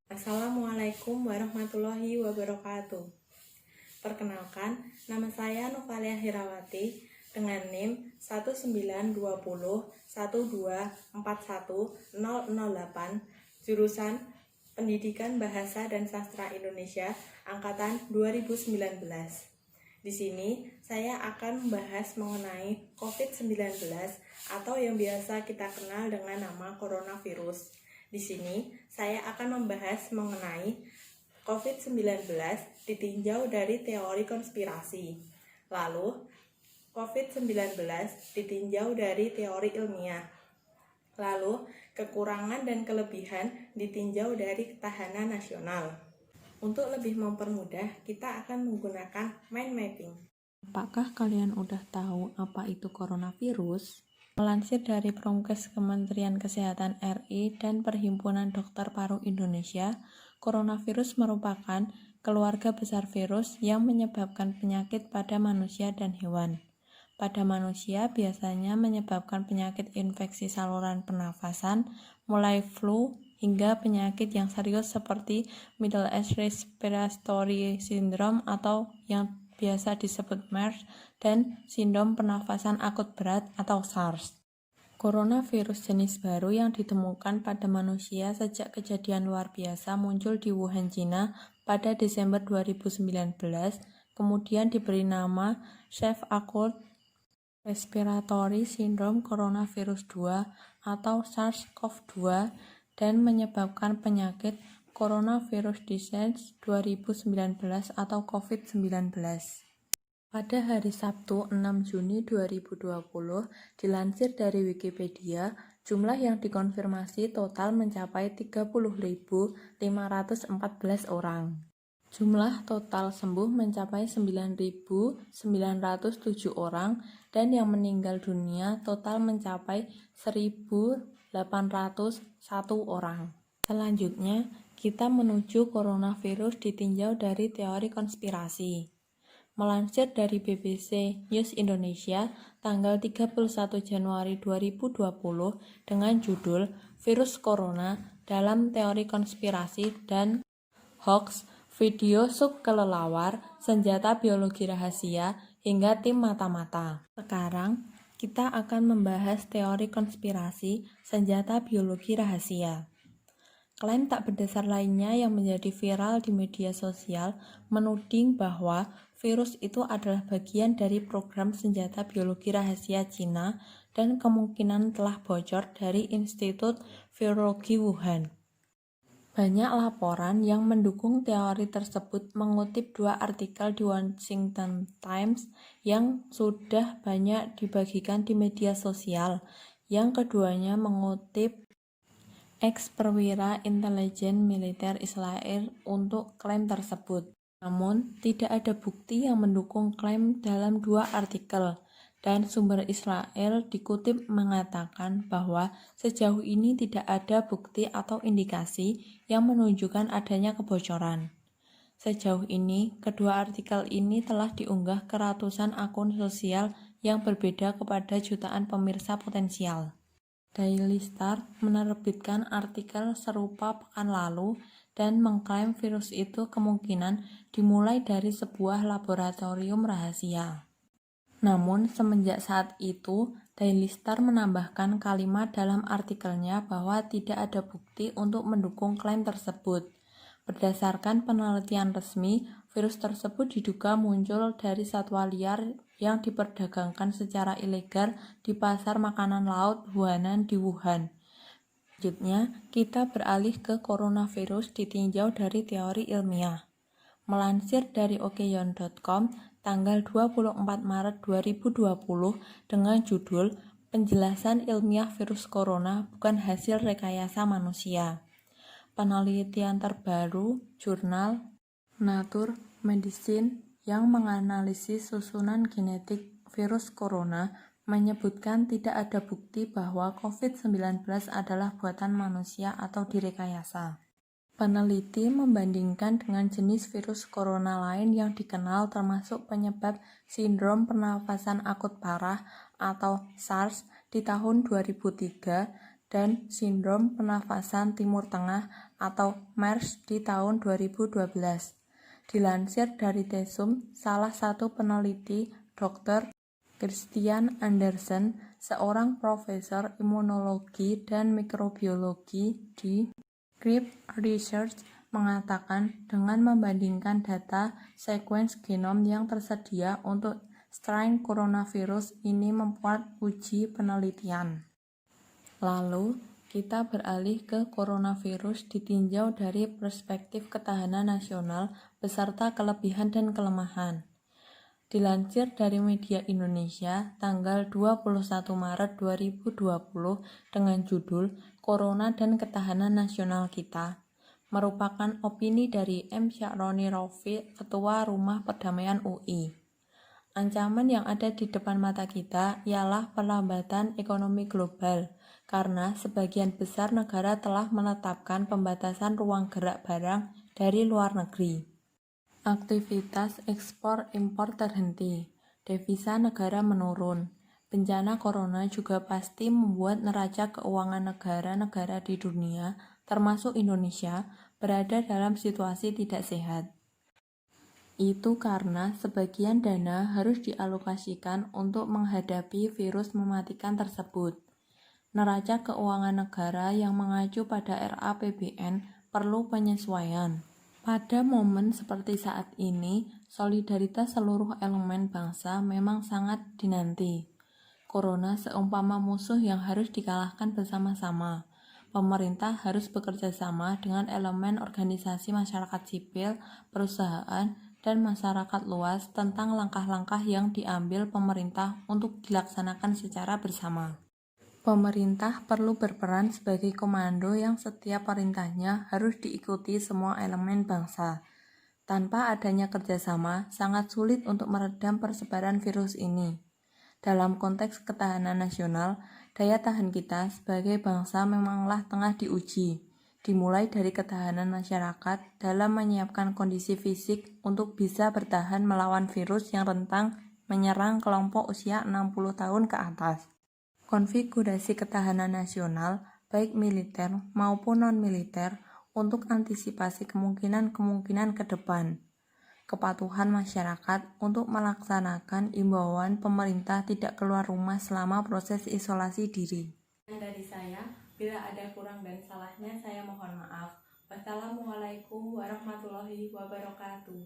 Assalamualaikum warahmatullahi wabarakatuh. Perkenalkan, nama saya Novalia Hirawati dengan NIM 19201241008, jurusan Pendidikan Bahasa dan Sastra Indonesia angkatan 2019. Di sini saya akan membahas mengenai COVID-19 atau yang biasa kita kenal dengan nama coronavirus. Di sini saya akan membahas mengenai COVID-19 ditinjau dari teori konspirasi. Lalu, COVID-19 ditinjau dari teori ilmiah. Lalu, kekurangan dan kelebihan ditinjau dari ketahanan nasional. Untuk lebih mempermudah, kita akan menggunakan mind mapping. Apakah kalian udah tahu apa itu coronavirus? Melansir dari Promkes Kementerian Kesehatan RI dan Perhimpunan Dokter Paru Indonesia, coronavirus merupakan keluarga besar virus yang menyebabkan penyakit pada manusia dan hewan. Pada manusia biasanya menyebabkan penyakit infeksi saluran pernafasan, mulai flu hingga penyakit yang serius seperti Middle East Respiratory Syndrome atau yang biasa disebut MERS dan sindrom pernafasan akut berat atau SARS. Coronavirus jenis baru yang ditemukan pada manusia sejak kejadian luar biasa muncul di Wuhan, China pada Desember 2019, kemudian diberi nama Staph Acute Respiratory Syndrome Coronavirus 2 atau SARS-CoV-2 dan menyebabkan penyakit Coronavirus Disease 2019 atau COVID-19. Pada hari Sabtu 6 Juni 2020, dilansir dari Wikipedia, jumlah yang dikonfirmasi total mencapai 30.514 orang. Jumlah total sembuh mencapai 9.907 orang dan yang meninggal dunia total mencapai 1.801 orang. Selanjutnya, kita menuju coronavirus ditinjau dari teori konspirasi. Melansir dari BBC News Indonesia tanggal 31 Januari 2020 dengan judul Virus Corona dalam Teori Konspirasi dan Hoax, video subkelelawar, senjata biologi rahasia, hingga tim mata-mata. Sekarang, kita akan membahas teori konspirasi senjata biologi rahasia. Klaim tak berdasar lainnya yang menjadi viral di media sosial menuding bahwa virus itu adalah bagian dari program senjata biologi rahasia Cina dan kemungkinan telah bocor dari Institut Virologi Wuhan. Banyak laporan yang mendukung teori tersebut mengutip dua artikel di Washington Times yang sudah banyak dibagikan di media sosial. Yang keduanya mengutip ex-perwira intelijen militer Israel untuk klaim tersebut. Namun, tidak ada bukti yang mendukung klaim dalam dua artikel. Dan sumber Israel dikutip mengatakan bahwa sejauh ini tidak ada bukti atau indikasi yang menunjukkan adanya kebocoran. Sejauh ini, kedua artikel ini telah diunggah ke ratusan akun sosial yang berbeda kepada jutaan pemirsa potensial. Daily Star menerbitkan artikel serupa pekan lalu dan mengklaim virus itu kemungkinan dimulai dari sebuah laboratorium rahasia. Namun, semenjak saat itu, Daily Star menambahkan kalimat dalam artikelnya bahwa tidak ada bukti untuk mendukung klaim tersebut. Berdasarkan penelitian resmi, virus tersebut diduga muncul dari satwa liar yang diperdagangkan secara ilegal di pasar makanan laut Huanan di Wuhan. Selanjutnya, kita beralih ke coronavirus ditinjau dari teori ilmiah. Melansir dari okeyon.com tanggal 24 Maret 2020 dengan judul Penjelasan Ilmiah Virus Corona Bukan Hasil Rekayasa Manusia. Penelitian terbaru jurnal Nature Medicine yang menganalisis susunan genetik virus corona menyebutkan tidak ada bukti bahwa COVID-19 adalah buatan manusia atau direkayasa. Peneliti membandingkan dengan jenis virus corona lain yang dikenal termasuk penyebab sindrom pernafasan akut parah atau SARS di tahun 2003 dan sindrom pernafasan Timur Tengah atau MERS di tahun 2012. Dilansir dari Tesum, salah satu peneliti Dr. Christian Andersen, seorang profesor imunologi dan mikrobiologi di Scrip Research, mengatakan dengan membandingkan data sequence genom yang tersedia untuk strain coronavirus ini membuat uji penelitian. Lalu, kita beralih ke coronavirus ditinjau dari perspektif ketahanan nasional beserta kelebihan dan kelemahan. Dilansir dari Media Indonesia tanggal 21 Maret 2020 dengan judul Corona dan Ketahanan Nasional Kita, merupakan opini dari M. Sya'roni Raufik, Ketua Rumah Perdamaian UI. Ancaman yang ada di depan mata kita ialah perlambatan ekonomi global, karena sebagian besar negara telah menetapkan pembatasan ruang gerak barang dari luar negeri. Aktivitas ekspor-impor terhenti, devisa negara menurun. Bencana corona juga pasti membuat neraca keuangan negara-negara di dunia, termasuk Indonesia, berada dalam situasi tidak sehat. Itu karena sebagian dana harus dialokasikan untuk menghadapi virus mematikan tersebut. Neraca keuangan negara yang mengacu pada RAPBN perlu penyesuaian. Pada momen seperti saat ini, solidaritas seluruh elemen bangsa memang sangat dinanti. Corona seumpama musuh yang harus dikalahkan bersama-sama. Pemerintah harus bekerja sama dengan elemen organisasi masyarakat sipil, perusahaan, dan masyarakat luas tentang langkah-langkah yang diambil pemerintah untuk dilaksanakan secara bersama. Pemerintah perlu berperan sebagai komando yang setiap perintahnya harus diikuti semua elemen bangsa. Tanpa adanya kerjasama, sangat sulit untuk meredam persebaran virus ini. Dalam konteks ketahanan nasional, daya tahan kita sebagai bangsa memanglah tengah diuji, dimulai dari ketahanan masyarakat dalam menyiapkan kondisi fisik untuk bisa bertahan melawan virus yang rentan menyerang kelompok usia 60 tahun ke atas. Konfigurasi ketahanan nasional, baik militer maupun non-militer, untuk antisipasi kemungkinan-kemungkinan ke depan. Kepatuhan masyarakat untuk melaksanakan imbauan pemerintah tidak keluar rumah selama proses isolasi diri. Dari saya, bila ada kurang dan salahnya saya mohon maaf. Wassalamualaikum warahmatullahi wabarakatuh.